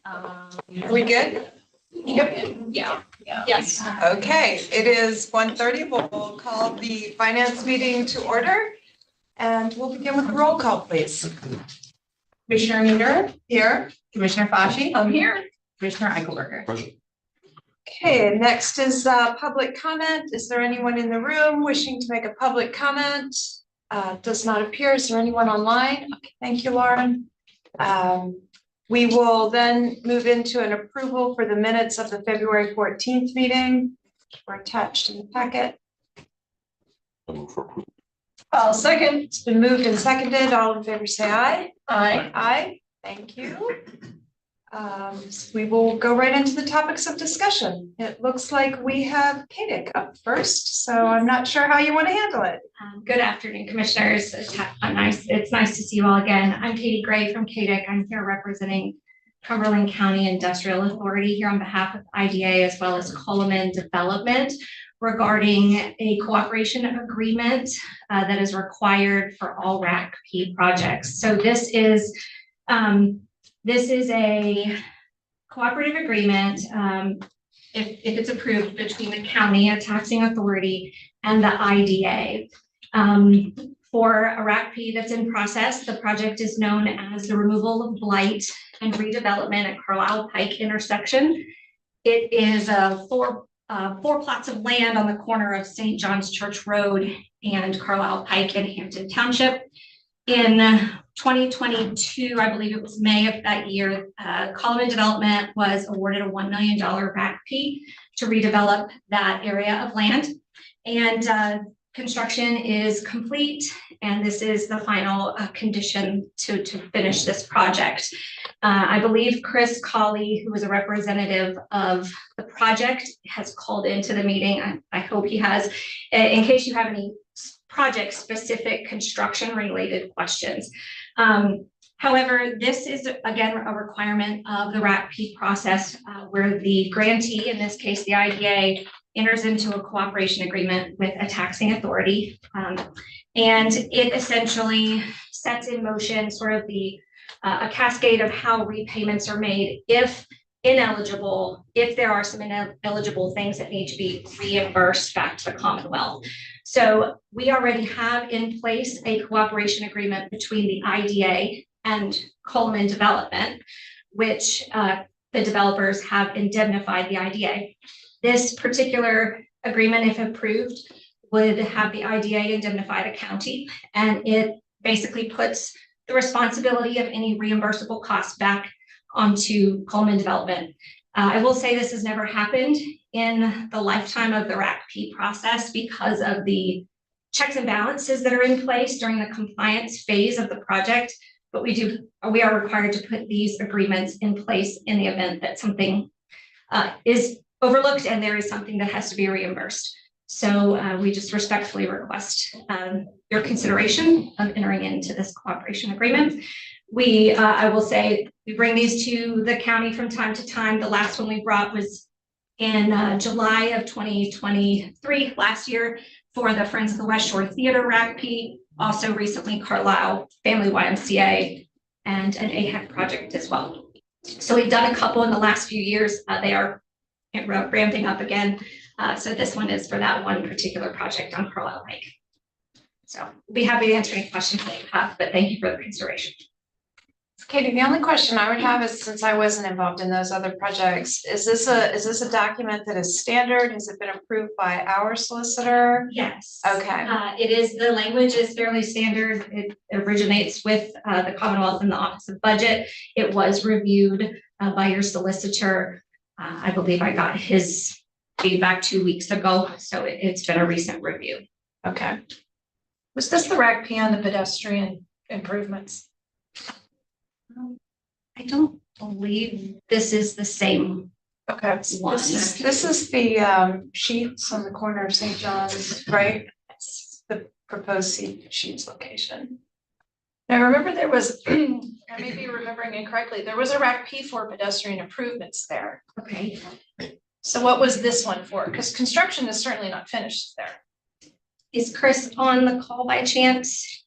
Are we good? Yep. Yeah. Yes. Okay, it is 1:30. We'll call the finance meeting to order. And we'll begin with a roll call, please. Commissioner Mueller, Here. Commissioner Fashi. I'm here. Commissioner Eichelberger. Present. Okay, next is public comment. Is there anyone in the room wishing to make a public comment? Does not appear. Is there anyone online? Okay, thank you, Lauren. We will then move into an approval for the minutes of the February 14th meeting. We're attached in the packet. I move for approval. I'll second. It's been moved and seconded. All in favor say aye. Aye. Aye. Thank you. We will go right into the topics of discussion. It looks like we have CAEDC up first, so I'm not sure how you want to handle it. Good afternoon, commissioners. It's nice to see you all again. I'm Katie Gray from CAEDC. I'm here representing Cumberland County Industrial Authority here on behalf of IDA as well as Redevelopment regarding a cooperation agreement that is required for all RACP projects. So this is a cooperative agreement, if it's approved, between the county, a taxing authority, and the IDA. For a RACP that's in process, the project is known as the removal of blight and redevelopment at Carlisle Pike intersection. It is four plots of land on the corner of St. John's Church Road and Carlisle Pike in Hampton Township. In 2022, I believe it was May of that year, Cumberland Development was awarded a $1 million RACP to redevelop that area of land. And construction is complete, and this is the final condition to finish this project. I believe Chris Holli, who is a representative of the project, has called into the meeting. I hope he has, in case you have any project-specific construction-related questions. However, this is, again, a requirement of the RACP process where the grantee, in this case, the IDA, enters into a cooperation agreement with a taxing authority. And it essentially sets in motion sort of a cascade of how repayments are made if ineligible, if there are some ineligible things that need to be reimbursed back to the Commonwealth. So we already have in place a cooperation agreement between the IDA and Cumberland Development, which the developers have indemnified the IDA. This particular agreement, if approved, would have the IDA indemnify the county, and it basically puts the responsibility of any reimbursable costs back onto Cumberland Development. I will say this has never happened in the lifetime of the RACP process because of the checks and balances that are in place during the compliance phase of the project. But we are required to put these agreements in place in the event that something is overlooked and there is something that has to be reimbursed. So we just respectfully request your consideration of entering into this cooperation agreement. I will say, we bring these to the county from time to time. The last one we brought was in July of 2023, last year, for the Friends of the West Shore Theater RACP, also recently Carlisle Family YMCA, and an AHEC project as well. So we've done a couple in the last few years. They are ramping up again. So this one is for that one particular project on Carlisle Pike. So we'll be happy to answer any questions that you have, but thank you for the consideration. Katie, the only question I would have is, since I wasn't involved in those other projects, is this a document that is standard? Has it been approved by our solicitor? Yes. Okay. The language is fairly standard. It originates with the Commonwealth and the Office of Budget. It was reviewed by your solicitor. I believe I got his feedback 2 weeks ago, so it's been a recent review. Okay. Was this the RACP on the pedestrian improvements? I don't believe this is the same. Okay. One. This is the sheets on the corner of St. John's, right? It's the proposed sheets location. Now, I remember there was, I may be remembering incorrectly, there was a RACP for pedestrian improvements there. Okay. So what was this one for? Because construction is certainly not finished there. Is Chris on the call by chance?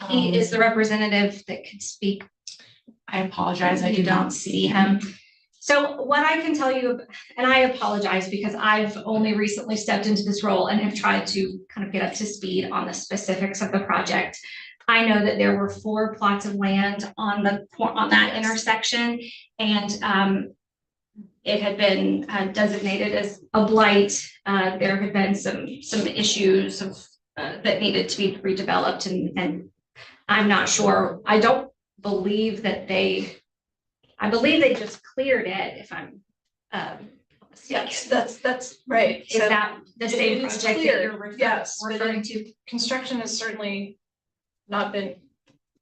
He is the representative that could speak. I apologize. I You don't see him. So what I can tell you, and I apologize because I've only recently stepped into this role and have tried to kind of get up to speed on the specifics of the project. I know that there were 4 plots of land on that intersection, and it had been designated as a blight. There had been some issues of that needed to be redeveloped, and I'm not sure. I don't believe that I believe they just cleared it, if I'm mistaken. Yes, that's right. Is So that the same it is project that cleared, you're yes, but referring to? construction has certainly not been,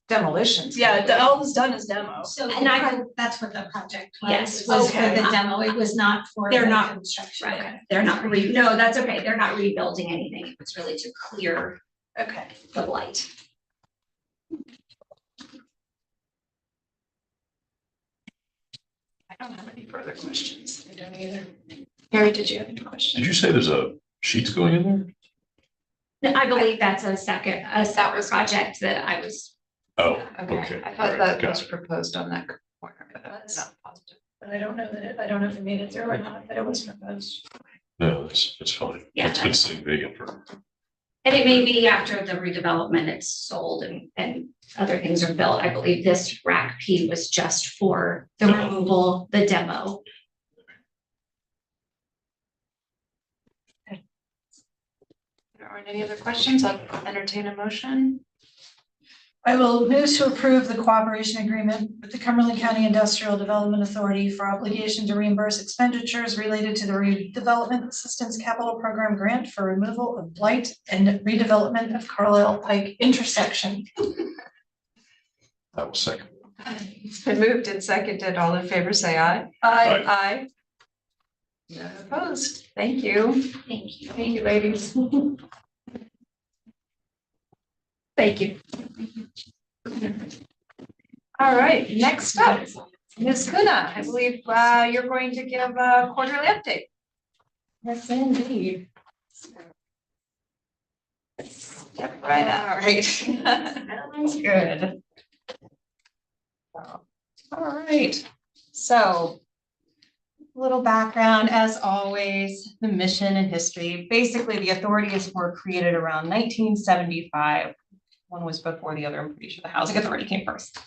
Demolitions. all is done is demo. So And that's what the project was. Yes, It was for okay. the demo, it was not for They're the not- construction. Right, they're not no, that's okay, they're not rebuilding anything, it was really to clear Okay. the blight. I don't have any further questions. I don't either. Harry, did you have any questions? Did you say there's a sheets going in there? No, I believe that's a separate project that I was, Oh, okay. I thought All right, that got was it. proposed on that corner, but that's not positive. But I don't know if it made it through or not, but it was proposed. No, that's fine. Yeah. It's been sitting vacant for, and it may be after the redevelopment, it's sold and other things are built. I believe this rack P was just for the removal, the demo. There aren't any other questions? I'll entertain a motion. I will move to approve the cooperation agreement with the Cumberland County Industrial Development Authority for obligation to reimburse expenditures related to the Redevelopment Assistance Capital Program grant for removal of blight and redevelopment of Carlisle Pike intersection. I will second. It's been moved and seconded. All in favor, say aye. I Aye. None opposed. Thank you. Thank you. Thank you, ladies. Thank you. All right, next up, Ms. Kuna, I believe you're going to give a quarterly update. Yes, indeed. Step right up. All right. Sounds good. All right, so a little background, as always, the mission and history. Basically, the authorities were created around 1975. One was before the other. I'm pretty sure the housing authority came first.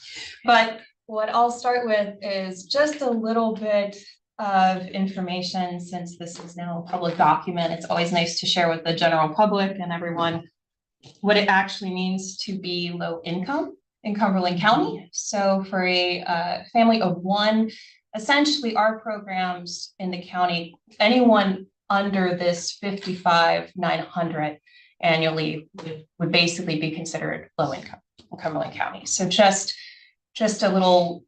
But what I'll start with is just a little bit of information, since this is now a public document. It's always nice to share with the general public and everyone what it actually means to be low income in Cumberland County. So for a family of 1, essentially our programs in the county, anyone under this 55,900 annually would basically be considered low income in Cumberland County. So just a little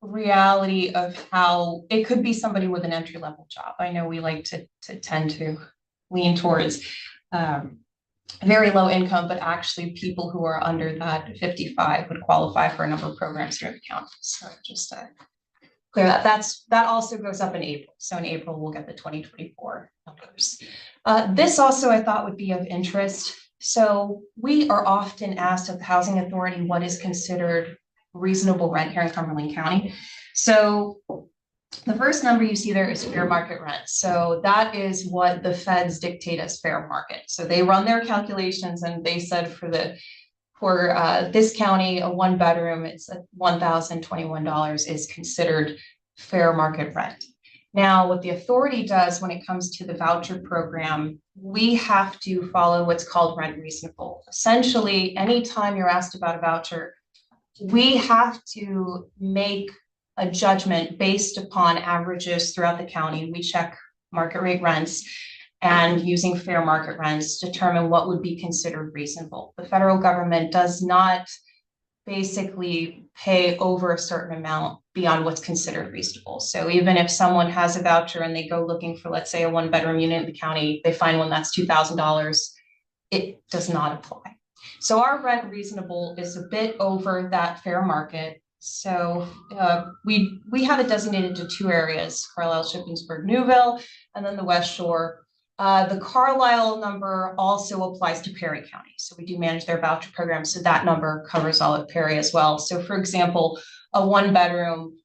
reality of how it could be somebody with an entry-level job. I know we like to tend to lean towards very low income, but actually people who are under that 55 would qualify for a number of programs here in the county. So just clear that. That also goes up in April. So in April, we'll get the 2024 numbers. This also I thought would be of interest. So we are often asked at the Housing Authority what is considered reasonable rent here in Cumberland County. So the first number you see there is fair market rent. So that is what the feds dictate as fair market. So they run their calculations and they said for this county, a 1-bedroom, it's at $1,021 is considered fair market rent. Now, what the authority does when it comes to the voucher program, we have to follow what's called rent reasonable. Essentially, anytime you're asked about a voucher, we have to make a judgment based upon averages throughout the county. We check market rate rents and using fair market rents determine what would be considered reasonable. The federal government does not basically pay over a certain amount beyond what's considered reasonable. So even if someone has a voucher and they go looking for, let's say, a 1-bedroom unit in the county, they find one that's $2,000, it does not apply. So our rent reasonable is a bit over that fair market. So we have it designated to 2 areas, Carlisle, Shippensburg, Newville, and then the West Shore. The Carlisle number also applies to Perry County. So we do manage their voucher program. So that number covers all of Perry as well. So for example, a 1-bedroom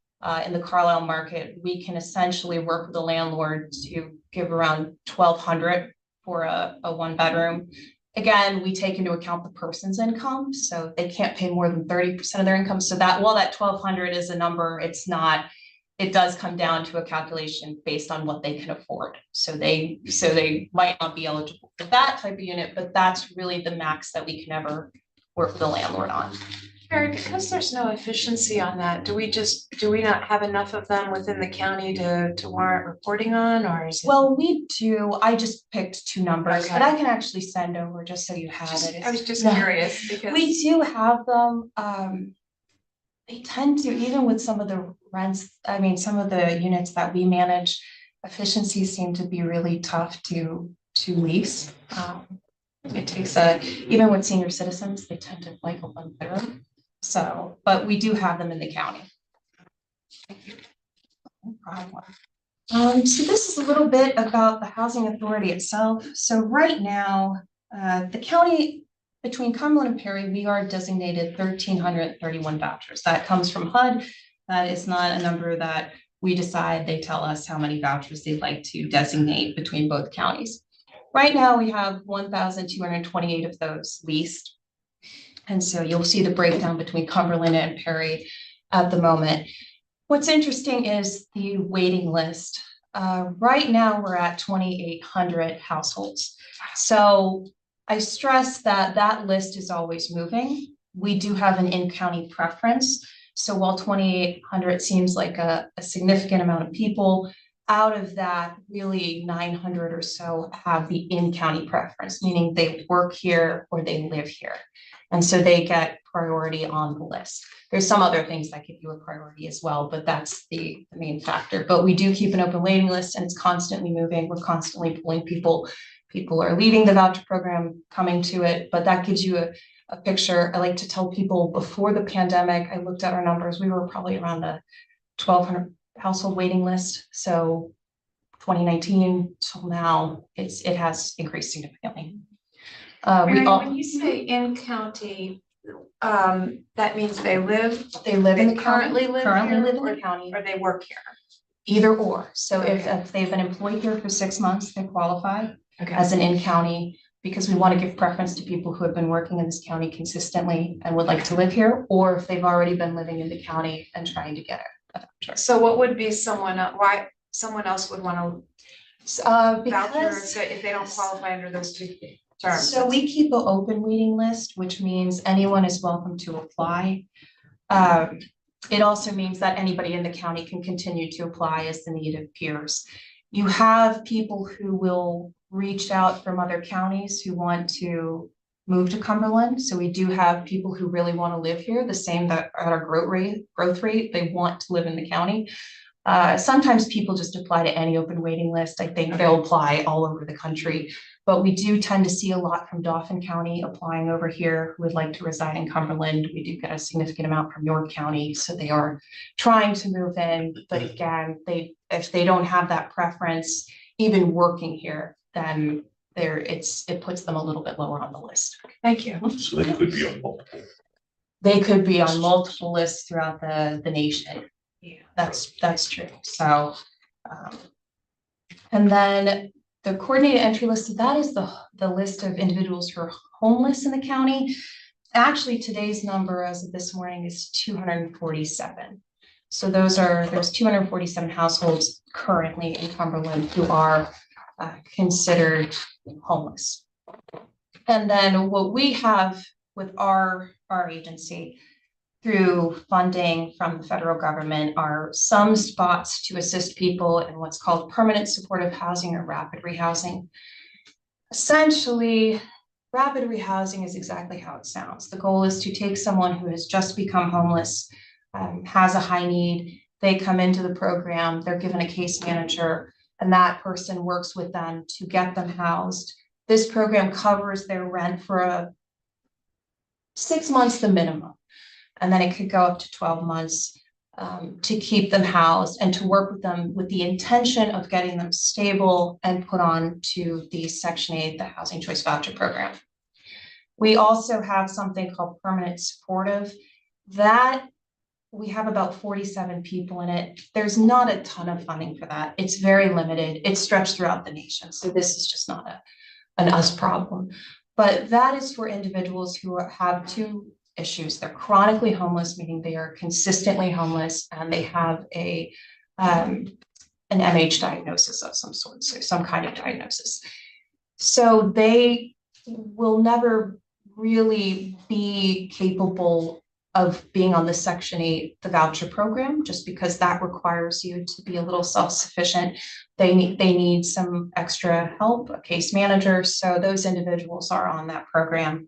in the Carlisle market, we can essentially work with the landlord to give around 1,200 for a 1-bedroom. Again, we take into account the person's income, so they can't pay more than 30% of their income. So that while that 1,200 is a number, it's not, it does come down to a calculation based on what they can afford. So they might not be eligible for that type of unit, but that's really the max that we can ever work with the landlord on. Carrie, because there's no efficiency on that, do we not have enough of them within the county to warrant reporting on, or is it? Well, we do. I just picked 2 numbers, but Okay. I can actually send over just so you have it. I was just Yeah. curious because. We do have them. They tend to, even with some of the rents, I mean, some of the units that we manage, efficiencies seem to be really tough to lease. It takes even with senior citizens, they tend to like a 1-bedroom. So, but we do have them in the county. No problem. So this is a little bit about the housing authority itself. So right now, the county between Cumberland and Perry, we are designated 1,331 vouchers. That comes from HUD. That is not a number that we decide. They tell us how many vouchers they'd like to designate between both counties. Right now, we have 1,228 of those leased. And so you'll see the breakdown between Cumberland and Perry at the moment. What's interesting is the waiting list. Right now, we're at 2,800 households. So I stress that that list is always moving. We do have an in-county preference. So while 2,800 seems like a significant amount of people, out of that, really 900 or so have the in-county preference, meaning they work here or they live here. And so they get priority on the list. There's some other things that give you a priority as well, but that's the main factor. But we do keep an open waiting list and it's constantly moving. We're constantly pulling people. People are leaving the voucher program, coming to it, but that gives you a picture. I like to tell people before the pandemic, I looked at our numbers, we were probably around the 1,200 household waiting list. So 2019 till now, it has increased significantly. When you say in county, that means they live in the currently county, live currently here, live in the county, or they work here. either or. So Okay. if they've been employed here for 6 months, they qualify Okay. as an in-county, because we want to give preference to people who have been working in this county consistently and would like to live here, or if they've already been living in the county and trying to get a voucher. So what would be why someone else would want to voucher Because if they don't qualify under those 2 terms? so we keep an open waiting list, which means anyone is welcome to apply. It also means that anybody in the county can continue to apply as the need appears. You have people who will reach out from other counties who want to move to Cumberland. So we do have people who really want to live here, the same that at our growth rate, they want to live in the county. Sometimes people just apply to any open waiting list. I think they'll apply all over the country, but we do tend to see a lot from Dauphin County applying over here who would like to reside in Cumberland. We do get a significant amount from York County, so they are trying to move in. But again, if they don't have that preference, even working here, then it puts them a little bit lower on the list. Thank you. So they could be on multiple. They could be on multiple lists throughout the nation. Yeah, that's true. So, and then the coordinated entry list, so that is the list of individuals who are homeless in the county. Actually, today's number as of this morning is 247. So there's 247 households currently in Cumberland who are considered homeless. And then what we have with our agency through funding from the federal government are some spots to assist people in what's called permanent supportive housing or rapid rehousing. Essentially, rapid rehousing is exactly how it sounds. The goal is to take someone who has just become homeless, has a high need, they come into the program, they're given a case manager, and that person works with them to get them housed. This program covers their rent for 6 months, the minimum. And then it could go up to 12 months to keep them housed and to work with them with the intention of getting them stable and put on to the Section 8, the Housing Choice Voucher Program. We also have something called permanent supportive. That we have about 47 people in it. There's not a ton of funding for that. It's very limited. It's stretched throughout the nation. So this is just not an us problem. But that is for individuals who have two issues. They're chronically homeless, meaning they are consistently homeless, and they have an MH diagnosis of some sort, so some kind of diagnosis. So they will never really be capable of being on the Section 8, the voucher program, just because that requires you to be a little self-sufficient. They need some extra help, a case manager. So those individuals are on that program,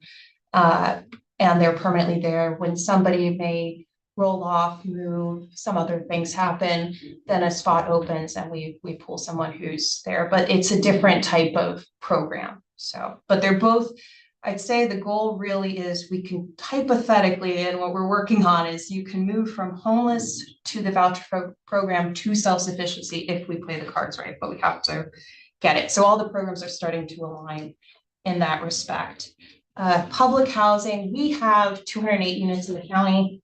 and they're permanently there. When somebody may roll off, move, some other things happen, then a spot opens and we pull someone who's there. But it's a different type of program. So, but they're both, I'd say the goal really is we can hypothetically, and what we're working on is you can move from homeless to the voucher program to self-sufficiency if we play the cards right, but we have to get it. So all the programs are starting to align in that respect. Public housing, we have 208 units in the county.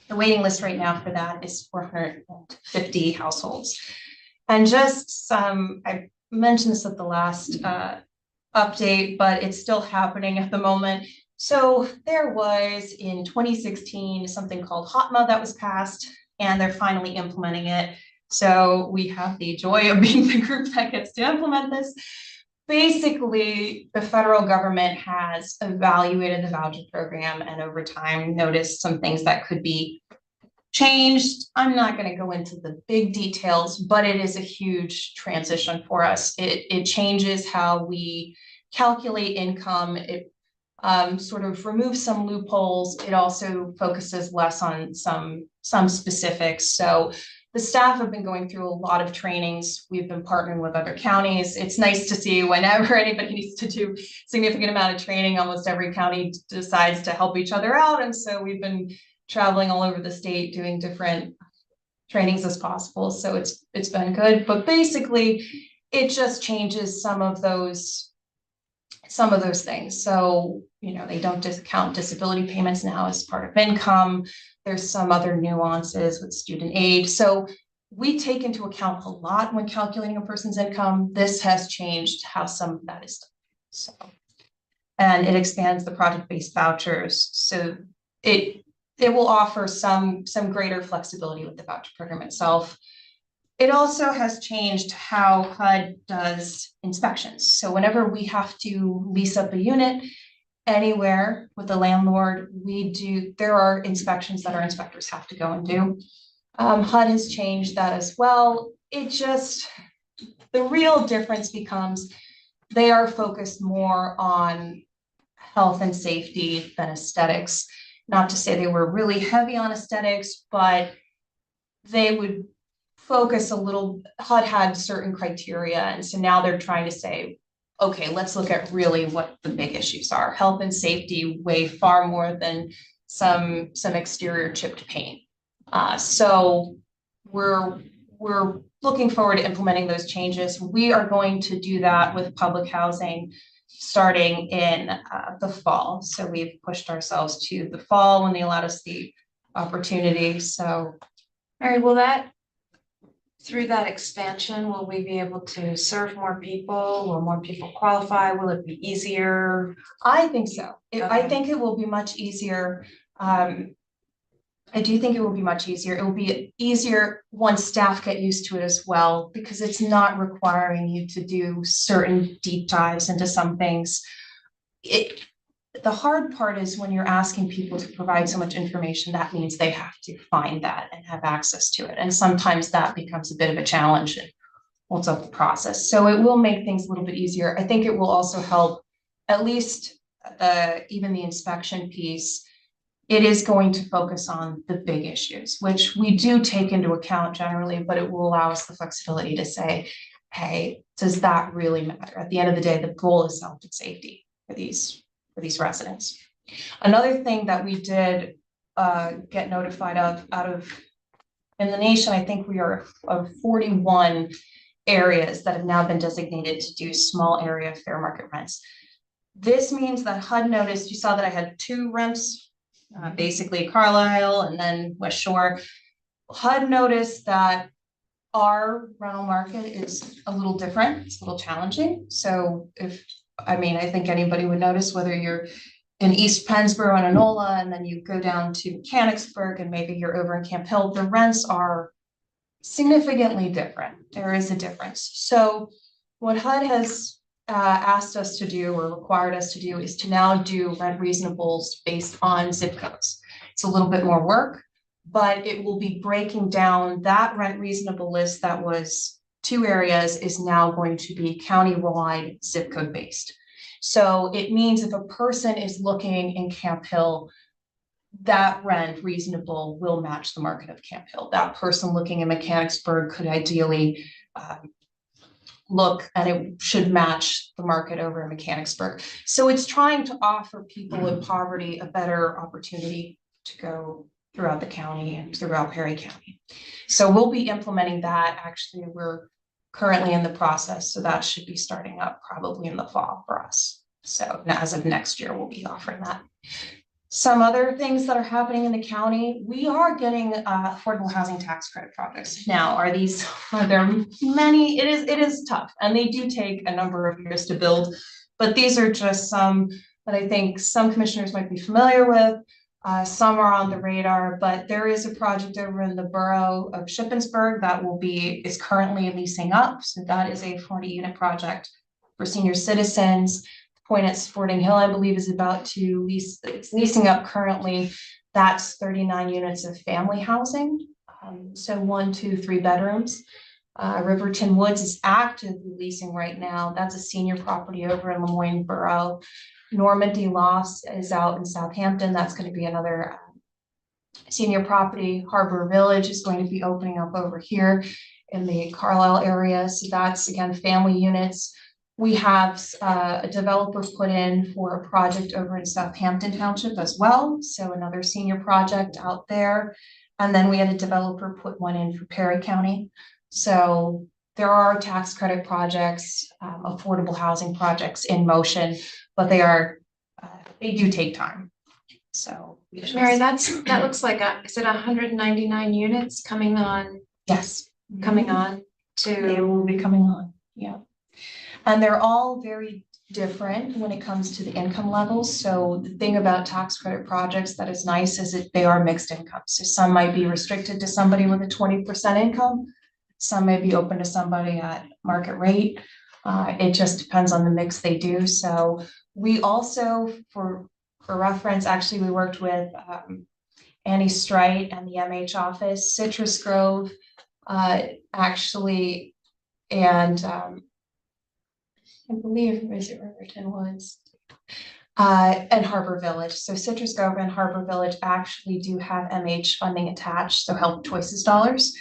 The waiting list right now for that is 450 households. And just some, I mentioned this at the last update, but it's still happening at the moment. So there was in 2016 something called HOTMA that was passed, and they're finally implementing it. So we have the joy of being the group that gets to implement this. Basically, the federal government has evaluated the voucher program and over time noticed some things that could be changed. I'm not going to go into the big details, but it is a huge transition for us. It changes how we calculate income. It sort of removes some loopholes. It also focuses less on some specifics. So the staff have been going through a lot of trainings. We've been partnering with other counties. It's nice to see whenever anybody needs to do significant amount of training, almost every county decides to help each other out. And so we've been traveling all over the state doing different trainings as possible. So it's been good, but basically it just changes some of those things. So, you know, they don't discount disability payments now as part of income. There's some other nuances with student aid. So we take into account a lot when calculating a person's income. This has changed how some of that is done. So, and it expands the project-based vouchers. So it will offer some greater flexibility with the voucher program itself. It also has changed how HUD does inspections. So whenever we have to lease up a unit anywhere with the landlord, there are inspections that our inspectors have to go and do. HUD has changed that as well. The real difference becomes they are focused more on health and safety than aesthetics. Not to say they were really heavy on aesthetics, but they would focus a little. HUD had certain criteria, and so now they're trying to say, okay, let's look at really what the big issues are. Health and safety weigh far more than some exterior chipped paint. So we're looking forward to implementing those changes. We are going to do that with public housing starting in the fall. So we've pushed ourselves to the fall when they allowed us the opportunity. So, Mary, through that expansion, will we be able to serve more people? Will more people qualify? Will it be easier? I think so. Okay. I think it will be much easier. I do think it will be much easier. It will be easier once staff get used to it as well, because it's not requiring you to do certain deep dives into some things. The hard part is when you're asking people to provide so much information, that means they have to find that and have access to it. And sometimes that becomes a bit of a challenge and holds up the process. So it will make things a little bit easier. I think it will also help, at least even the inspection piece. It is going to focus on the big issues, which we do take into account generally, but it will allow us the flexibility to say, hey, does that really matter? At the end of the day, the goal is health and safety for these residents. Another thing that we did get notified of in the nation, I think we are of 41 areas that have now been designated to do small area fair market rents. This means that HUD noticed, you saw that I had 2 rents basically Carlisle and then West Shore. HUD noticed that our rental market is a little different, it's a little challenging. So I think anybody would notice whether you're in East Pennsboro and Enola, and then you go down to Mechanicsburg and maybe you're over in Camp Hill, the rents are significantly different. There is a difference. So what HUD has asked us to do or required us to do is to now do rent reasonables based on zip codes. It's a little bit more work, but it will be breaking down that rent reasonable list that was 2 areas is now going to be county-wide zip code based. So it means if a person is looking in Camp Hill, that rent reasonable will match the market of Camp Hill. That person looking in Mechanicsburg could ideally look, and it should match the market over in Mechanicsburg. So it's trying to offer people in poverty a better opportunity to go throughout the county and throughout Perry County. So we'll be implementing that. Actually, we're currently in the process, so that should be starting up probably in the fall for us. So as of next year, we'll be offering that. Some other things that are happening in the county, we are getting affordable housing tax credit projects. Now, are there many? It is tough, and they do take a number of years to build, but these are just some that I think some commissioners might be familiar with. Some are on the radar, but there is a project over in the borough of Shippensburg that is currently leasing up. So that is a 40-unit project for senior citizens. The point at Sporting Hill, I believe, is about to lease. It's leasing up currently. That's 39 units of family housing. So 1, 2, 3 bedrooms. Riverton Woods is actively leasing right now. That's a senior property over in Lemoyne Borough. Normandy Loss is out in Southampton. That's going to be another senior property. Harbor Village is going to be opening up over here in the Carlisle area. So that's, again, family units. We have a developer put in for a project over in Southampton Township as well. So another senior project out there. And then we had a developer put one in for Perry County. So there are tax credit projects, affordable housing projects in motion, but they do take time. So Mary, that looks like is it 199 units coming on? Yes, Coming on they to, will be coming on. Yeah, and they're all very different when it comes to the income levels. So the thing about tax credit projects that is nice is that they are mixed income. So some might be restricted to somebody with a 20% income. Some may be open to somebody at market rate. It just depends on the mix they do. So we also, for reference, actually, we worked with Annie Strite and the MH office, Citrus Grove, actually, and I believe Riverton Woods, and Harbor Village. So Citrus Grove and Harbor Village actually do have MH funding attached, so Health Choices dollars.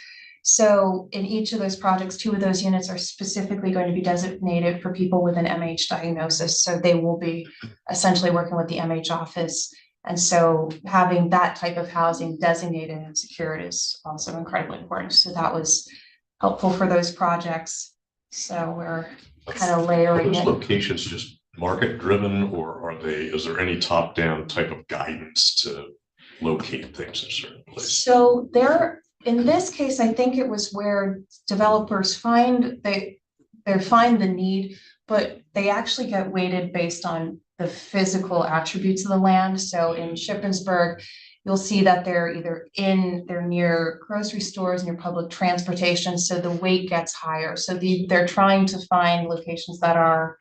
So in each of those projects, 2 of those units are specifically going to be designated for people with an MH diagnosis. So they will be essentially working with the MH office. And so having that type of housing designated and secured is also incredibly important. So that was helpful for those projects. So we're kind of layering Are it. those locations just market driven, or is there any top down type of guidance to locate things in certain places? So in this case, I think it was where developers find the need, but they actually get weighted based on the physical attributes of the land. So in Shippensburg, you'll see that they're near grocery stores, near public transportation. So the weight gets higher. So they're trying to find locations that are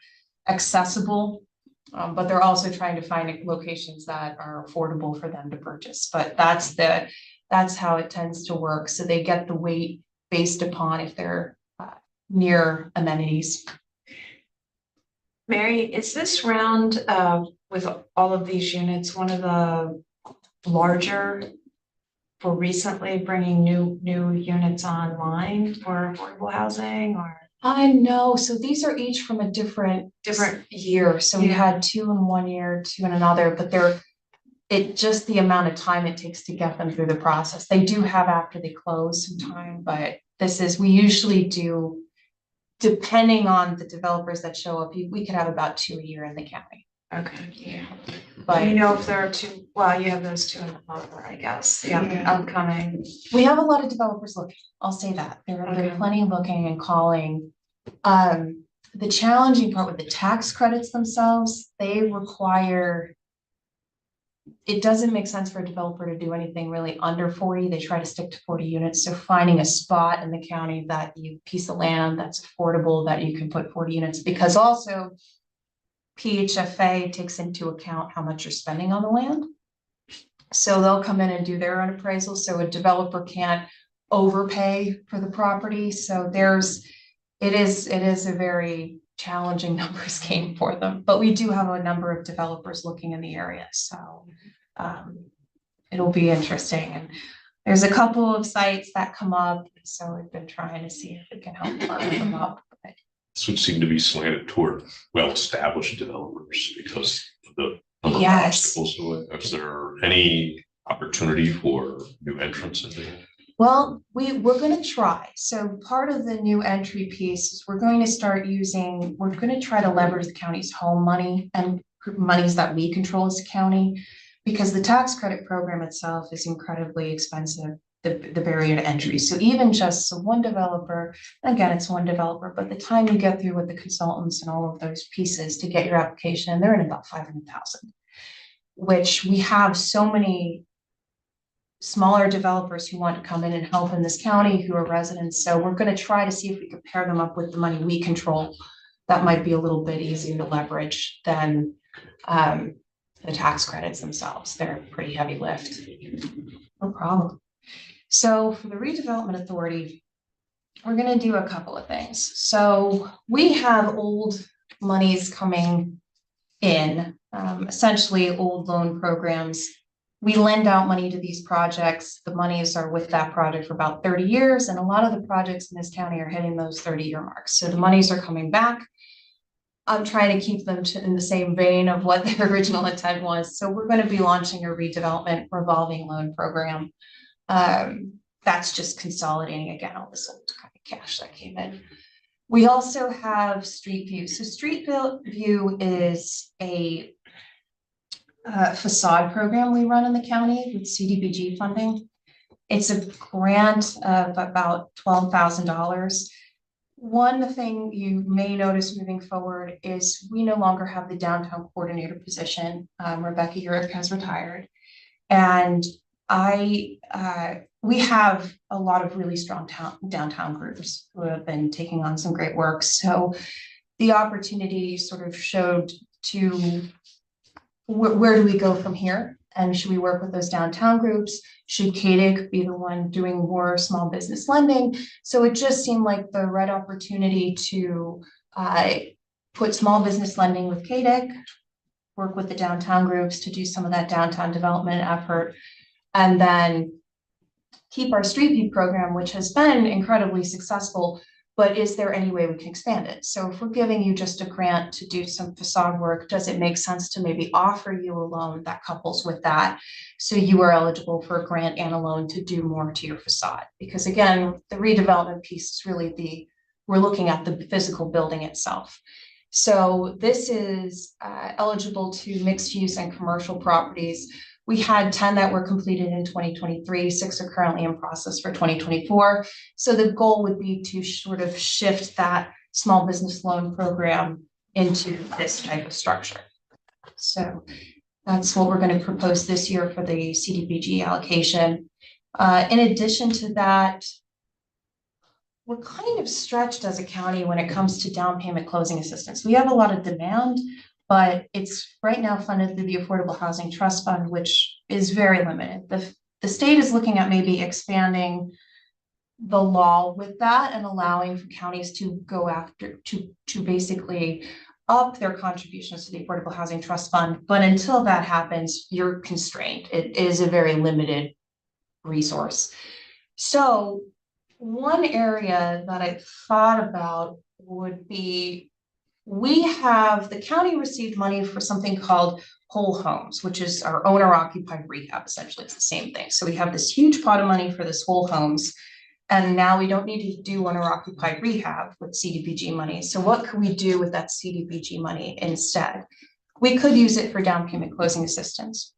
accessible, but they're also trying to find locations that are affordable for them to purchase. But that's how it tends to work. So they get the weight based upon if they're near amenities. Mary, is this round with all of these units one of the larger for recently bringing new units online for affordable housing, or? No, so these are each from a different year. So we had 2 in one year, 2 in another, but just the amount of time it takes to get them through the process. They do have after they close some time, but we usually do, depending on the developers that show up, we could have about 2 a year in the county. Okay. Yeah. Do you But know if there are two, well, you have those two in the hopper, I guess, yeah, Yeah. upcoming. we have a lot of developers looking, I'll say that. There have been Okay. plenty looking and calling. The challenging part with the tax credits themselves, they require. It doesn't make sense for a developer to do anything really under 40. They try to stick to 40 units. So finding a spot in the county that piece of land that's affordable, that you can put 40 units, because also PHFA takes into account how much you're spending on the land. So they'll come in and do their own appraisal, so a developer can't overpay for the property. So it is a very challenging numbers game for them, but we do have a number of developers looking in the area, so it'll be interesting. And there's a couple of sites that come up, so we've been trying to see if we can help partner them up. But This would seem to be slanted toward well-established developers because of the number of Yes. obstacles to it. Is there any opportunity for new entrants into it? Well, we're gonna try. So part of the new entry piece is we're going to try to leverage the county's home money and monies that we control as a county, because the tax credit program itself is incredibly expensive, the barrier to entry. So even just one developer, again, it's one developer, but the time you get through with the consultants and all of those pieces to get your application, they're in about 500,000, which we have so many smaller developers who want to come in and help in this county who are residents. So we're going to try to see if we can pair them up with the money we control. That might be a little bit easier to leverage than the tax credits themselves. They're a pretty heavy lift. No problem. So for the Redevelopment Authority, we're going to do a couple of things. So we have old monies coming in, essentially old loan programs. We lend out money to these projects. The monies are with that project for about 30 years. And a lot of the projects in this county are hitting those 30-year marks. So the monies are coming back. I'm trying to keep them in the same vein of what their original intent was. So we're going to be launching a redevelopment revolving loan program. That's just consolidating again all this old kind of cash that came in. We also have Street View. So Street View is a facade program we run in the county with CDBG funding. It's a grant of about $12,000. One thing you may notice moving forward is we no longer have the downtown coordinator position. Rebecca Urick has retired, and we have a lot of really strong downtown groups who have been taking on some great work. So the opportunity sort of showed to where do we go from here? And should we work with those downtown groups? Should CAEDC be the one doing more small business lending? So it just seemed like the right opportunity to put small business lending with CAEDC, work with the downtown groups to do some of that downtown development effort, and then keep our Street View program, which has been incredibly successful. But is there any way we can expand it? So if we're giving you just a grant to do some facade work, does it make sense to maybe offer you a loan that couples with that? So you are eligible for a grant and a loan to do more to your facade. Because again, the redevelopment piece is really we're looking at the physical building itself. So this is eligible to mixed use and commercial properties. We had 10 that were completed in 2023, 6 are currently in process for 2024. So the goal would be to sort of shift that small business loan program into this type of structure. So that's what we're going to propose this year for the CDBG allocation. In addition to that, we're kind of stretched as a county when it comes to down payment closing assistance. We have a lot of demand, but it's right now funded through the Affordable Housing Trust Fund, which is very limited. The state is looking at maybe expanding the law with that and allowing for counties to go after, to basically up their contributions to the Affordable Housing Trust Fund. But until that happens, you're constrained. It is a very limited resource. So one area that I thought about would be, the county received money for something called whole homes, which is our owner occupied rehab. Essentially, it's the same thing. So we have this huge pot of money for this whole homes, and now we don't need to do owner occupied rehab with CDBG money. So what can we do with that CDBG money instead? we could use it for down payment closing assistance.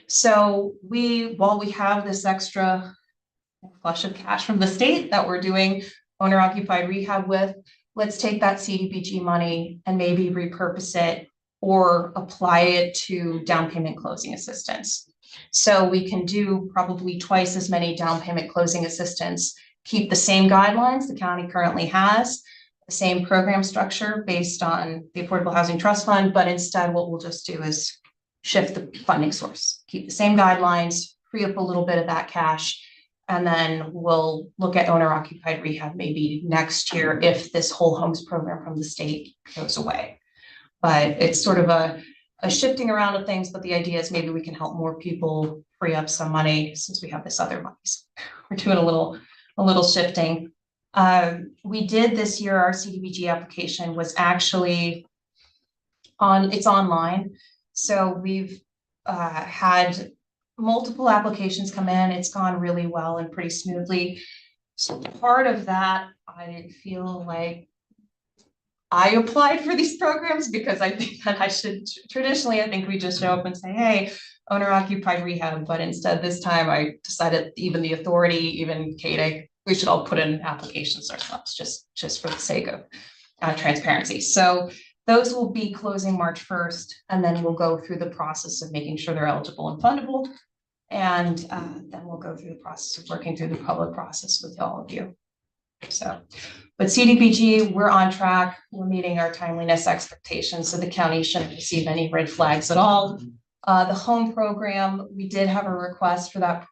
So while we have this extra flush of cash from the state that we're doing owner occupied rehab with, let's take that CDBG money and maybe repurpose it or apply it to down payment closing assistance. So we can do probably twice as many down payment closing assistance, keep the same guidelines the county currently has, the same program structure based on the Affordable Housing Trust Fund, but instead what we'll just do is shift the funding source, keep the same guidelines, free up a little bit of that cash, and then we'll look at owner occupied rehab maybe next year if this whole homes program from the state goes away. But it's sort of a shifting around of things, but the idea is maybe we can help more people free up some money since we have this other money. So we're doing a little shifting. We did this year, our CDBG application was actually it's online. So we've had multiple applications come in. It's gone really well and pretty smoothly. So part of that, I feel like I applied for these programs because I think that I think we just show up and say, hey, owner occupied rehab, but instead this time I decided even the authority, even CAEDC, we should all put in applications ourselves just for the sake of transparency. So those will be closing March 1st, and then we'll go through the process of making sure they're eligible and fundable. And then we'll go through the process of working through the public process with all of you. So, but CDBG, we're on track. We're meeting our timeliness expectations, so the county shouldn't receive any red flags at all. The home program, we did have a request for that,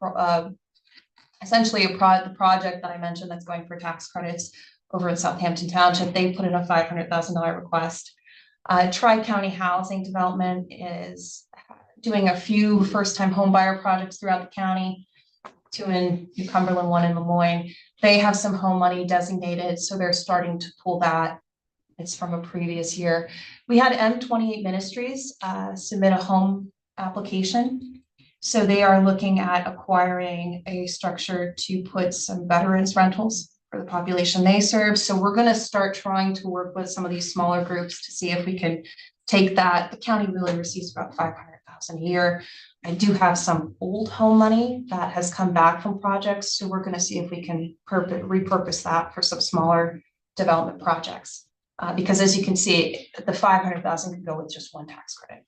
essentially the project that I mentioned that's going for tax credits over in Southampton Township. They put in a $500,000 request. Tri-County Housing Development is doing a few first-time home buyer projects throughout the county, 2 in New Cumberland, 1 in Lemoyne. They have some home money designated, so they're starting to pull that. It's from a previous year. We had M28 Ministries submit a home application. So they are looking at acquiring a structure to put some veterans rentals for the population they serve. So we're going to start trying to work with some of these smaller groups to see if we can take that. The county really receives about $500,000 a year. I do have some old home money that has come back from projects. So we're going to see if we can repurpose that for some smaller development projects. Because as you can see, the $500,000 can go with just one tax credit.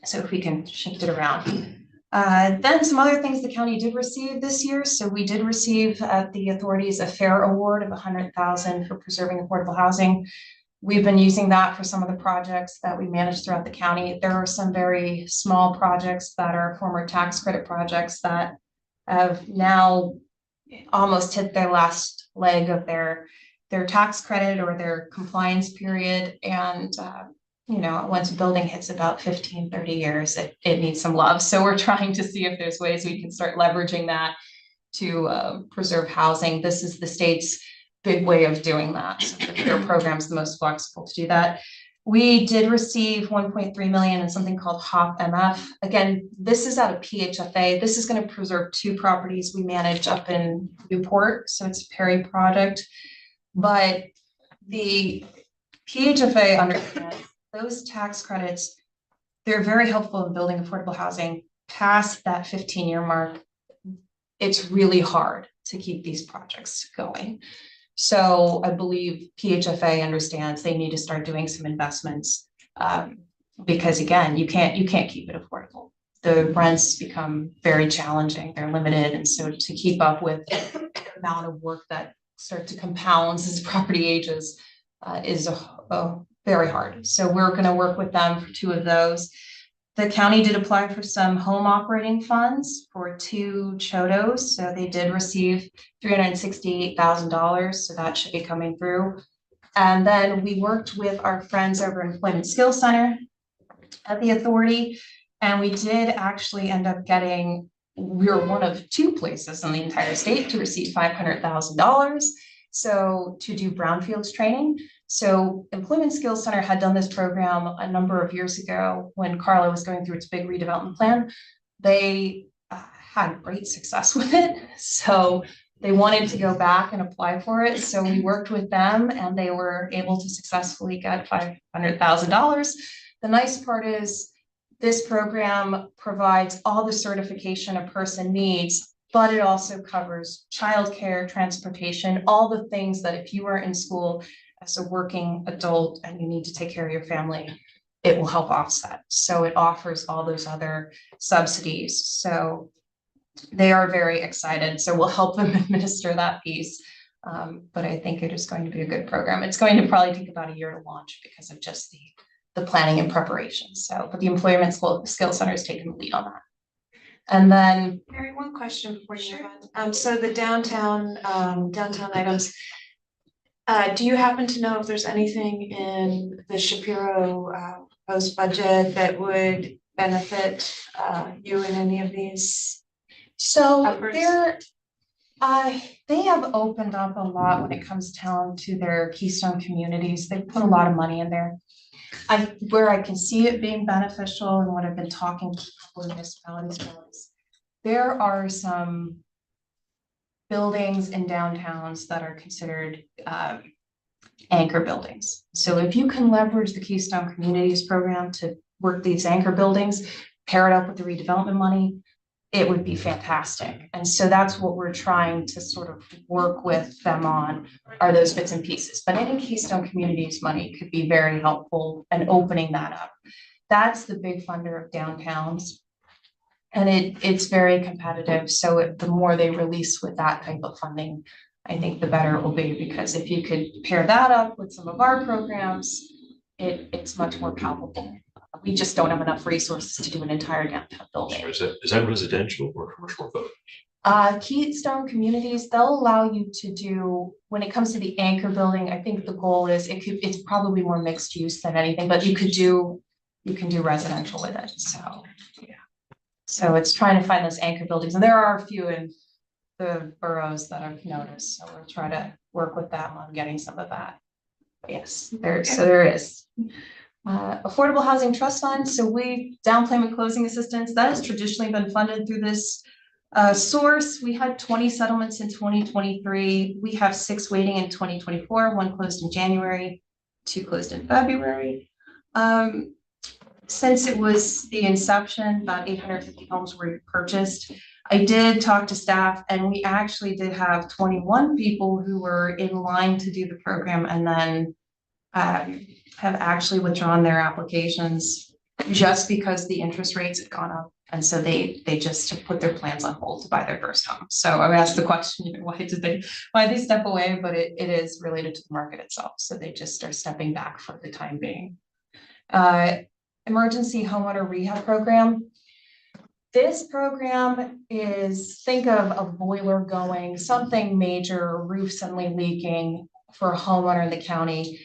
So if we can shift it around. Then some other things the county did receive this year. So we did receive at the authorities a fair award of $100,000 for preserving affordable housing. We've been using that for some of the projects that we manage throughout the county. There are some very small projects that are former tax credit projects that have now almost hit their last leg of their tax credit or their compliance period. And once a building hits about 15, 30 years, it needs some love. So we're trying to see if there's ways we can start leveraging that to preserve housing. This is the state's big way of doing that. So their program's the most flexible to do that. We did receive 1.3 million in something called HOP MF. Again, this is out of PHFA. This is going to preserve 2 properties we manage up in Newport. So it's a Perry project. But the PHFA understands those tax credits, they're very helpful in building affordable housing. Past that 15-year mark, it's really hard to keep these projects going. So I believe PHFA understands they need to start doing some investments because again, you can't keep it affordable. The rents become very challenging, they're limited. And so to keep up with the amount of work that start to compound as property ages is very hard. So we're going to work with them for 2 of those. The county did apply for some home operating funds for 2 chodos. So they did receive $368,000. So that should be coming through. And then we worked with our friends over in Employment Skills Center at the authority. And we did actually end up we were one of 2 places in the entire state to receive $500,000. So to do brownfields training. So Employment Skills Center had done this program a number of years ago when Carlisle was going through its big redevelopment plan. They had great success with it. So they wanted to go back and apply for it. So we worked with them and they were able to successfully get $500,000 The nice part is this program provides all the certification a person needs, but it also covers childcare, transportation, all the things that if you are in school as a working adult and you need to take care of your family, it will help offset. So it offers all those other subsidies. So they are very excited. So we'll help them administer that piece. But I think it is going to be a good program. It's going to probably take about a year to launch because of just the planning and preparation. So, but the Employment Skill Center is taking the lead on that. And then, Mary, one question before you move on. So the downtown items, do you happen to know if there's anything in the Shapiro proposed budget that would benefit you in any of these? so Efforts. they have opened up a lot when it comes down to their Keystone communities. They put a lot of money in there. Where I can see it being beneficial and what I've been talking to municipalities about is there are some buildings in downtowns that are considered anchor buildings. So if you can leverage the Keystone Communities program to work these anchor buildings, pair it up with the redevelopment money, it would be fantastic. And so that's what we're trying to sort of work with them on, are those bits and pieces. But any Keystone Communities money could be very helpful in opening that up. That's the big funder of downtowns. And it's very competitive. So the more they release with that type of funding, I think the better it will be, because if you could pair that up with some of our programs, it's much more palpable. We just don't have enough resources to do an entire downtown building. Is that residential or commercial both? Keystone Communities, they'll allow you to do, when it comes to the anchor building, I think the goal is it's probably more mixed use than anything, but you can do residential with it. So yeah. So it's trying to find those anchor buildings, and there are a few in the boroughs that I've noticed. So we'll try to work with them on getting some of that. Yes, there is. Affordable Housing Trust Fund. So down payment closing assistance, that has traditionally been funded through this source. We had 20 settlements in 2023. We have 6 waiting in 2024. 1 closed in January, 2 closed in February. Since it was the inception, about 850 homes were purchased. I did talk to staff, and we actually did have 21 people who were in line to do the program, and then have actually withdrawn their applications just because the interest rates had gone up. And so they just put their plans on hold to buy their first home. So I asked the question, why they step away? But it is related to the market itself. So they just are stepping back for the time being. Emergency homeowner rehab program. This program is, think of a boiler going, something major, roof suddenly leaking for a homeowner in the county.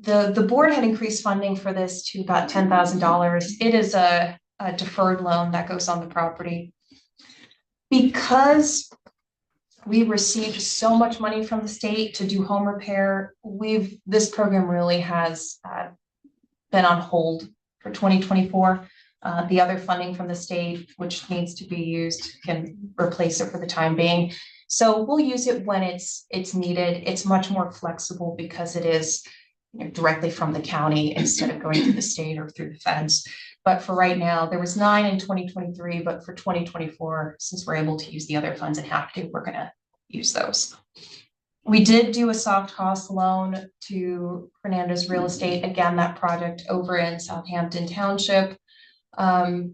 The board had increased funding for this to about $10,000. It is a deferred loan that goes on the property. Because we received so much money from the state to do home repair, this program really has been on hold for 2024. The other funding from the state, which needs to be used, can replace it for the time being. So we'll use it when it's needed. It's much more flexible because it is directly from the county instead of going through the state or through the feds. But for right now, there was 9 in 2023, but for 2024, since we're able to use the other funds and have to, we're gonna use those. We did do a soft cost loan to Fernandez Real Estate. Again, that project over in Southampton Township.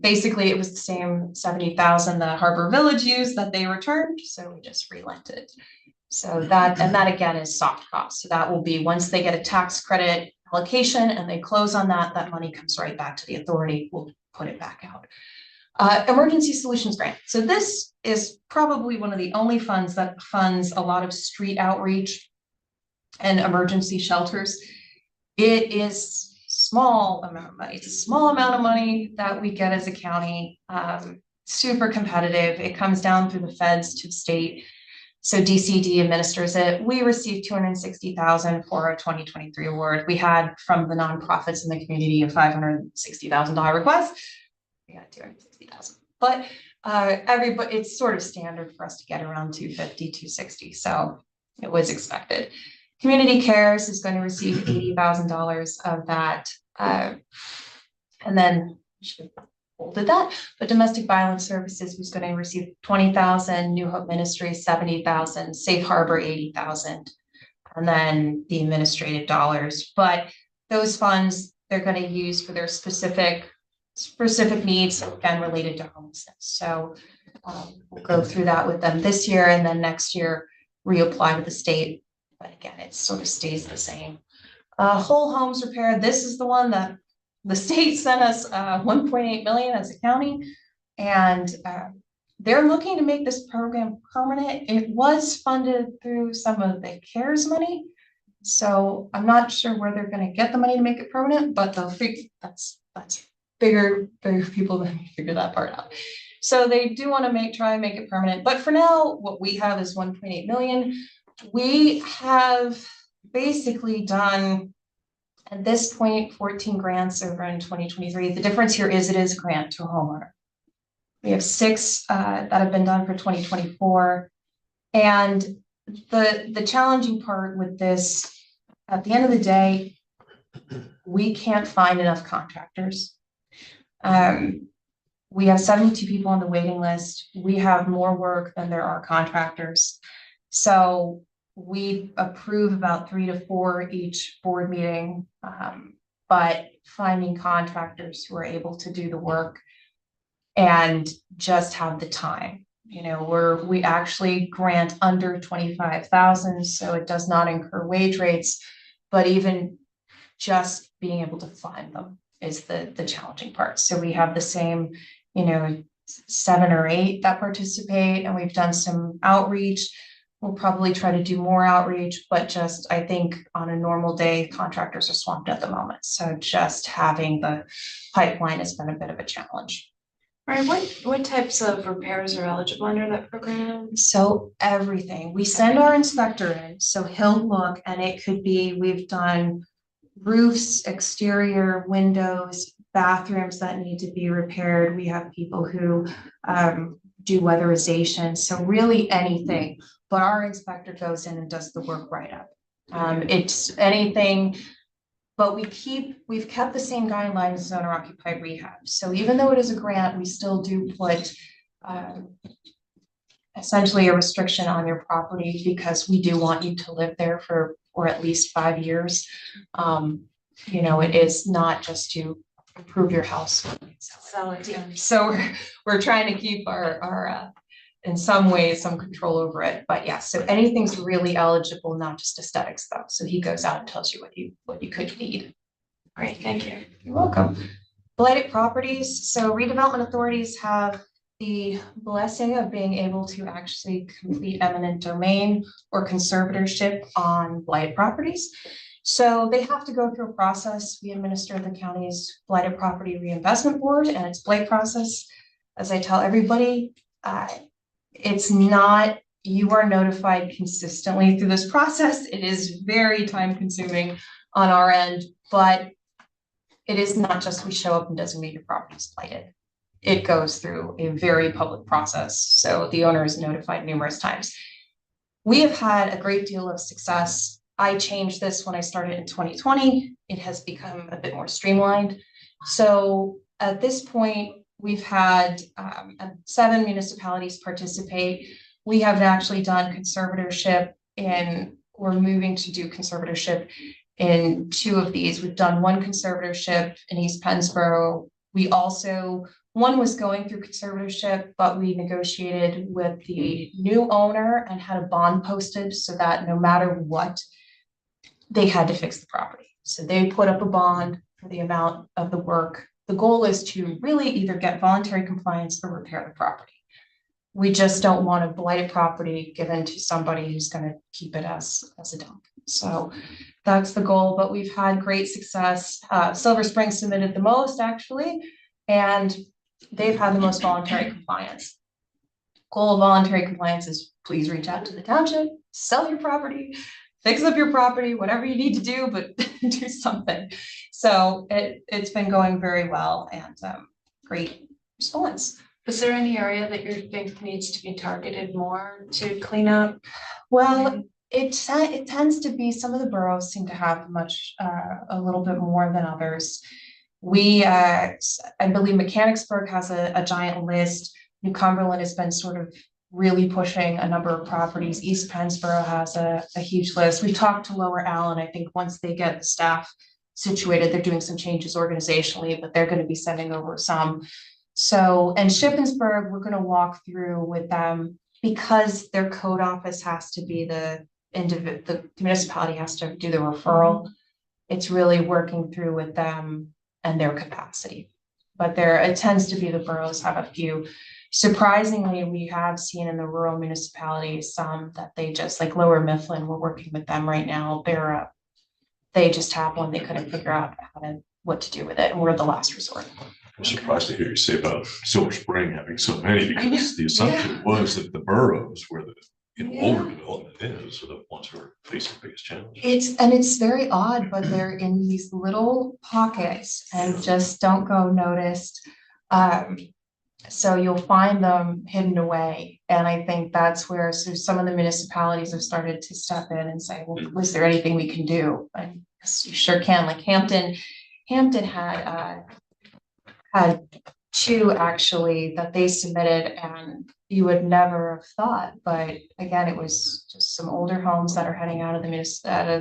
Basically it was the same 70,000 that Harbor Village used that they returned. So we just relented. So that again is soft cost. So that will be once they get a tax credit allocation and they close on that, that money comes right back to the authority. We'll put it back out. Emergency Solutions Grant. So this is probably one of the only funds that funds a lot of street outreach and emergency shelters. It is small amount of money. It's a small amount of money that we get as a county. Super competitive. It comes down through the feds to the state. So DCD administers it. We received $260,000 for our 2023 award. We had from the nonprofits in the community a $560,000 request. We got $260,000, but everybody, it's sort of standard for us to get around 250, 260. So it was expected. Community Cares is going to receive $80,000 of that. And then should have folded that, but Domestic Violence Services was going to receive 20,000, New Hope Ministry 70,000, Safe Harbor 80,000, and then the administrative dollars. But those funds they're going to use for their specific needs, again related to homelessness. So we'll go through that with them this year, and then next year reapply with the state. But again, it sort of stays the same. Whole homes repair. This is the one that the state sent us 1.8 million as a county, and they're looking to make this program permanent. It was funded through some of the CARES money, so I'm not sure where they're going to get the money to make it permanent, but they'll figure that's bigger people than figure that part out. So they do want to try and make it permanent. But for now, what we have is 1.8 million. We have basically done, at this point, 14 grants over in 2023. The difference here is it is a grant to a homeowner. We have 6 that have been done for 2024. And the challenging part with this, at the end of the day, we can't find enough contractors. We have 72 people on the waiting list. We have more work than there are contractors. So we approve about 3 to 4 each board meeting, but finding contractors who are able to do the work and just have the time. You know, we actually grant under 25,000, so it does not incur wage rates, but even just being able to find them is the challenging part. So we have the same, 7 or 8 that participate, and we've done some outreach. We'll probably try to do more outreach, but just, I think on a normal day, contractors are swamped at the moment. So just having the pipeline has been a bit of a challenge. Right, what types of repairs are eligible under that program? So everything. We send our inspector in, so he'll look, and it could be, we've done roofs, exterior windows, bathrooms that need to be repaired. We have people who do weatherization, so really anything. But our inspector goes in and does the work right up. It's anything, but we've kept the same guidelines as owner occupied rehab. So even though it is a grant, we still do put essentially a restriction on your property, because we do want you to live there for at least 5 years. It is not just to improve your house. Sell it, yeah. So we're trying to keep our in some ways, some control over it. But yeah, so anything's really eligible, not just aesthetics though. So he goes out and tells you what you could need. Great, thank you. You're welcome. Blighted properties. So redevelopment authorities have the blessing of being able to actually complete eminent domain or conservatorship on blighted properties. So they have to go through a process. We administer the county's Blighted Property Reinvestment Board and its blight process. As I tell everybody, it's not, you are notified consistently through this process. It is very time consuming on our end, but it is not just we show up and designate your property as blighted. It goes through a very public process. So the owner is notified numerous times. We have had a great deal of success. I changed this when I started in 2020. It has become a bit more streamlined. So at this point, we've had 7 municipalities participate. We have actually done conservatorship we're moving to do conservatorship in 2 of these. We've done 1 conservatorship in East Pennsboro. We also, one was going through conservatorship, but we negotiated with the new owner and had a bond posted so that no matter what, they had to fix the property. So they put up a bond for the amount of the work. The goal is to really either get voluntary compliance or repair the property. We just don't want a blighted property given to somebody who's going to keep it as a dump. So that's the goal, but we've had great success. Silver Spring submitted the most actually, and they've had the most voluntary compliance. Goal of voluntary compliance is please reach out to the township, sell your property, fix up your property, whatever you need to do, but do something. So it's been going very well, and great response. Is there any area that you think needs to be targeted more to clean up? Well, It tends to be, some of the boroughs seem to have much, a little bit more than others. I believe Mechanicsburg has a giant list. New Cumberland has been sort of really pushing a number of properties. East Pennsboro has a huge list. We've talked to Lower Allen. I think once they get the staff situated, they're doing some changes organizationally, but they're going to be sending over some. So, and Shippensburg, we're going to walk through with them because their code office has to be the municipality has to do the referral. It's really working through with them and their capacity. But it tends to be the boroughs have a few. Surprisingly, we have seen in the rural municipalities some that they just, like Lower Mifflin, we're working with them right now. They just have one, they couldn't figure out what to do with it, and we're the last resort. I'm surprised to hear you say about Silver Spring having so many, because the assumption was that the boroughs where the older development is, are the ones who are facing the biggest challenge. It's very odd, but they're in these little pockets and just don't go noticed. So you'll find them hidden away. And I think that's where some of the municipalities have started to step in and say, well, was there anything we can do? And you sure can. Like Hampton had two actually that they submitted, and you would never have thought, but again, it was just some older homes that are heading out of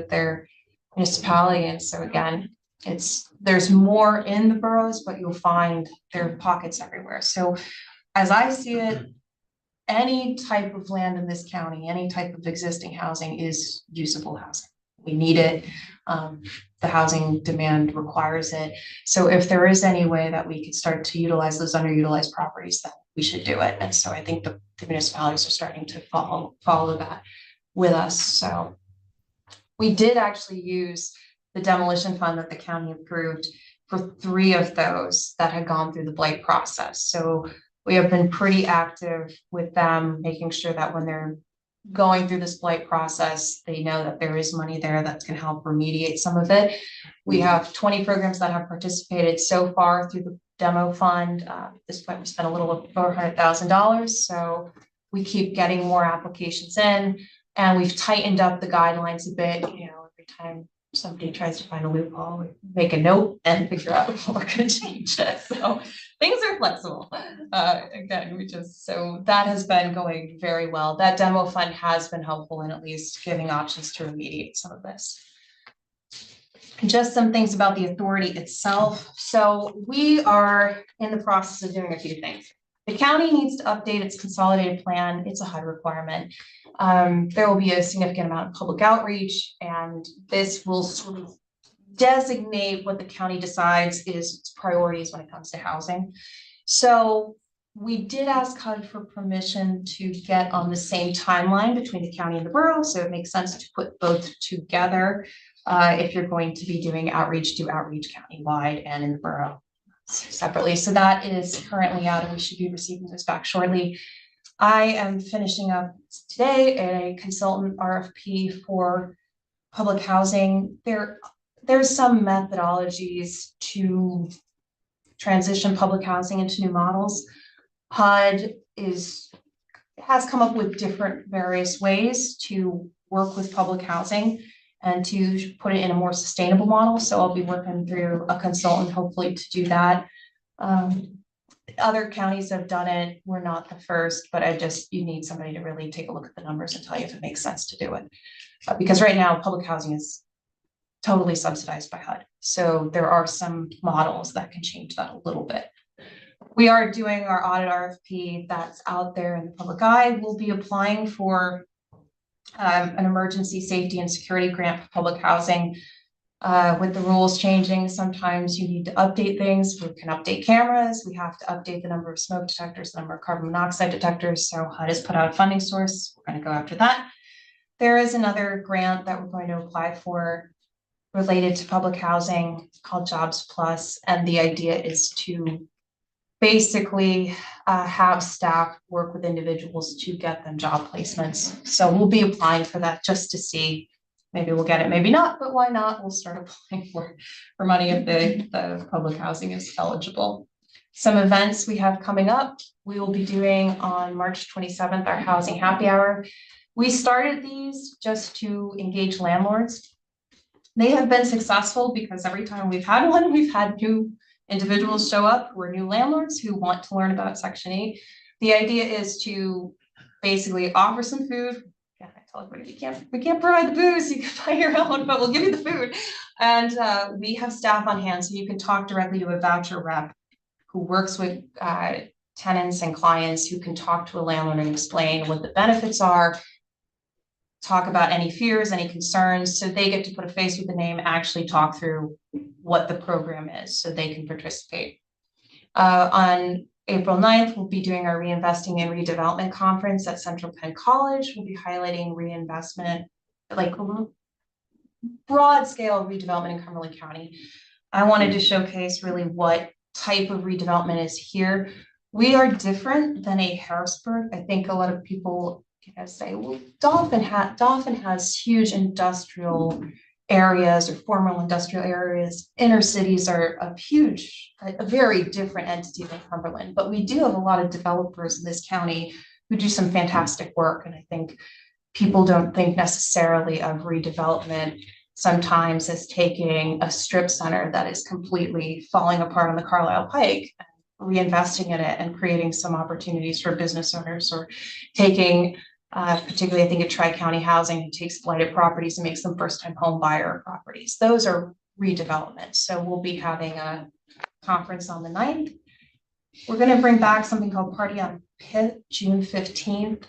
their municipality. And so again, there's more in the boroughs, but you'll find there are pockets everywhere. So as I see it, any type of land in this county, any type of existing housing is usable housing. We need it. The housing demand requires it. So if there is any way that we could start to utilize those underutilized properties, then we should do it. And so I think the municipalities are starting to follow that with us. So we did actually use the demolition fund that the county approved for 3 of those that had gone through the blight process. So we have been pretty active with them, making sure that when they're going through this blight process, they know that there is money there that's going to help remediate some of it. We have 20 programs that have participated so far through the demo fund. At this point, we spent a little over $400,000. So we keep getting more applications in, and we've tightened up the guidelines a bit. You know, every time somebody tries to find a loophole, we make a note and figure out if we're going to change it. So things are flexible. Again, so that has been going very well. That demo fund has been helpful in at least giving options to remediate some of this. Just some things about the authority itself. So we are in the process of doing a few things. The county needs to update its consolidated plan. It's a HUD requirement. There will be a significant amount of public outreach, and this will sort of designate what the county decides is its priorities when it comes to housing. So we did ask HUD for permission to get on the same timeline between the county and the borough. So it makes sense to put both together. If you're going to be doing outreach, do outreach countywide and in the borough separately. So that is currently out, and we should be receiving those back shortly. I am finishing up today a consultant RFP for public housing. There's some methodologies to transition public housing into new models. HUD has come up with different various ways to work with public housing and to put it in a more sustainable model. So I'll be working through a consultant, hopefully, to do that. Other counties have done it. We're not the first, but you need somebody to really take a look at the numbers and tell you if it makes sense to do it. Because right now, public housing is totally subsidized by HUD. So there are some models that can change that a little bit. We are doing our audit RFP that's out there in the public eye. We'll be applying for an emergency safety and security grant for public housing. With the rules changing, sometimes you need to update things. We can update cameras. We have to update the number of smoke detectors, the number of carbon monoxide detectors. So HUD has put out a funding source. We're going to go after that. There is another grant that we're going to apply for related to public housing called Jobs Plus. And the idea is to basically have staff work with individuals to get them job placements. So we'll be applying for that just to see. Maybe we'll get it, maybe not, but why not? We'll start applying for money if the public housing is eligible. Some events we have coming up. We will be doing on March 27th, our housing happy hour. We started these just to engage landlords. They have been successful because every time we've had one, we've had new individuals show up who are new landlords who want to learn about Section 8. The idea is to basically offer some food. Yeah, I tell everybody, we can't provide the booze, you can buy your own, but we'll give you the food. And we have staff on hand, so you can talk directly to a voucher rep who works with tenants and clients, who can talk to a landlord and explain what the benefits are, talk about any fears, any concerns, so they get to put a face with the name, actually talk through what the program is, so they can participate. On April 9th, we'll be doing our Reinvesting in Redevelopment conference at Central Penn College. We'll be highlighting reinvestment, like broad scale redevelopment in Cumberland County. I wanted to showcase really what type of redevelopment is here. We are different than a Harrisburg. I think a lot of people say, well, Dauphin has huge industrial areas or formal industrial areas. Inner cities are a very different entity than Cumberland, but we do have a lot of developers in this county who do some fantastic work. And I think people don't think necessarily of redevelopment sometimes as taking a strip center that is completely falling apart on the Carlisle Pike, reinvesting in it and creating some opportunities for business owners, or taking particularly I think at Tri-County Housing, who takes blighted properties and makes them first-time home buyer properties. Those are redevelopment. So we'll be having a conference on the 9th. We're going to bring back something called Party on Pitt, June 15th.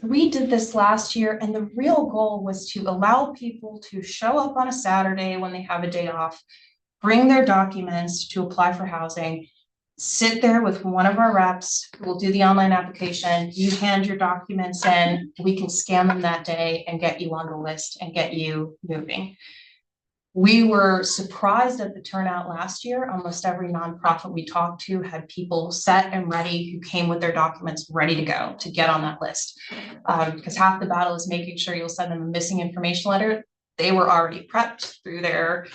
We did this last year, and the real goal was to allow people to show up on a Saturday when they have a day off, bring their documents to apply for housing, sit there with one of our reps who will do the online application. You hand your documents in, we can scan them that day and get you on the list and get you moving. We were surprised at the turnout last year. Almost every nonprofit we talked to had people set and ready who came with their documents ready to go to get on that list. Because half the battle is making sure you'll send them a missing information letter. They were already prepped through their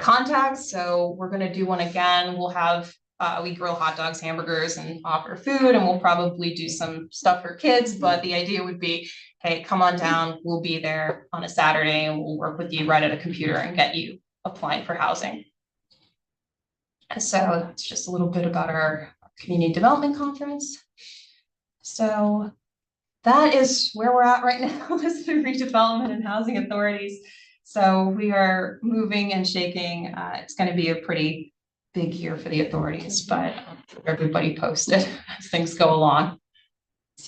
contacts. So we're going to do one again. We'll have we grill hot dogs, hamburgers, and offer food, and we'll probably do some stuff for kids. But the idea would be, hey, come on down. We'll be there on a Saturday, and we'll work with you right at a computer and get you applying for housing. So that's just a little bit about our community development conference. So that is where we're at right now with the redevelopment and housing authorities. So we are moving and shaking. It's going to be a pretty big year for the authorities, but everybody posted as things go along.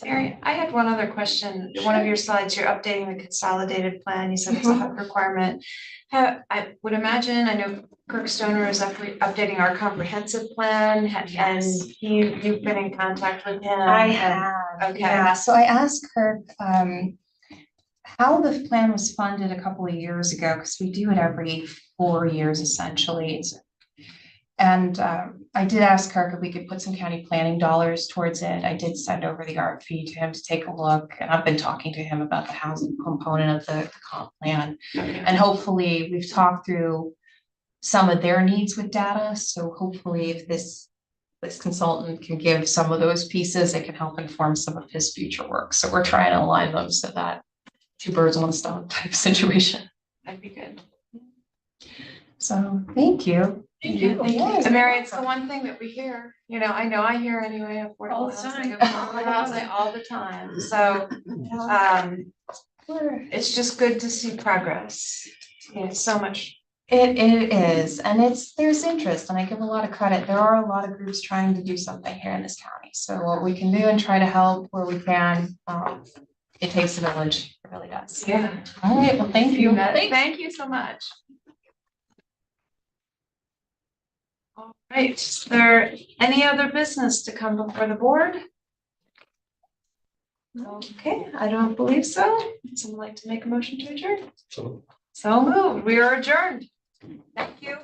Mary, I had one other question. One of your slides, you're updating the consolidated plan. You said it's a HUD requirement. I would imagine, I know Kirk Stoner is updating our comprehensive plan, and you've been in contact with him. I have. Okay. Yeah. So I asked Kirk how the plan was funded a couple of years ago, because we do it every 4 years essentially. And I did ask Kirk if we could put some county planning dollars towards it. I did send over the RFP to him to take a look, and I've been talking to him about the housing component of the comp plan. And hopefully we've talked through some of their needs with data. So hopefully if this consultant can give some of those pieces, it can help inform some of his future work. So we're trying to align them so that 2 birds, 1 stone type situation. That'd be good. So thank you. Thank you. So Mary, it's the one thing that we hear, I hear anyway, affordable housing all the time. So it's just good to see progress. So much. It is, and there's interest, and I give a lot of credit. There are a lot of groups trying to do something here in this county. So what we can do and try to help where we can, it takes a village. It really does. Yeah. All right. Well, thank you. Thank you so much. All right, is there any other business to come before the board? Okay, I don't believe so. Would someone like to make a motion to adjourn? So moved. We are adjourned. Thank you.